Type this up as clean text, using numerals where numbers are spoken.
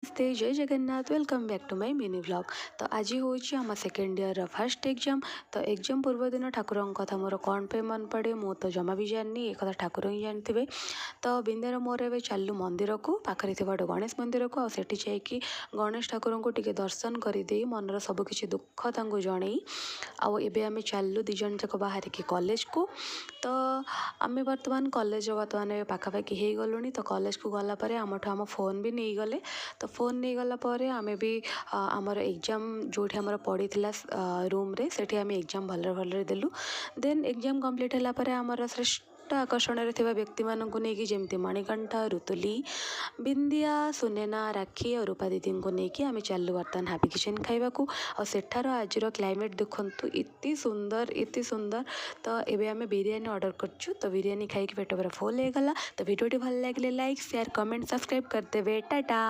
नमस्ते जय Jagannath welcome back to my mini vlog. तो आज हूँ आम सेकेंड ईयर फर्स्ट एग्जाम। तो एग्जाम पूर्व दिन ठाकुर कथा मोर कौन पे मन पड़े मु तो जमा भी जानी एक ठाकुर ही जानते। तो बिंदार मोर ए चलू मंदिर को पाखे थी गणेश मंदिर को आठी जाकि गणेश ठाकुर को टी दर्शन करदे मनर सबकि दुख जन आम चलू दिज जाक बाहर की कॉलेज को। तो आम बर्तमान कॉलेज बर्तमान पाखापाखि हो गलुनी। तो कॉलेज को गलापर आम फोन भी नहीं गले। तो फोन नहीं गला पर आमे भी आमर एग्जाम जो आमर पड़ी रूम रे सेठी आमे एग्जाम भल भल देलु। देन एग्जाम कंप्लीट होला पर आमर श्रेष्ठ आकर्षण व्यक्ति मानक नहीं जमी मणिकंठ रुतुली बिंदिया सुनेना राखी और रूपा दीदी को लेकिन आम चलू बर्तमान हापी किचेन खाइबाकू। और सेठार आज क्लाइमेट देखु इति सुंदर इति सुंदर। तो एबे आमे बिरियानी ऑर्डर करछु। तो बिरियानी खाई पेट पूरा फुल हो गला। तो वीडियो भल लगे लाइक शेयर कमेंट सब्सक्राइब करदेवे टाटा।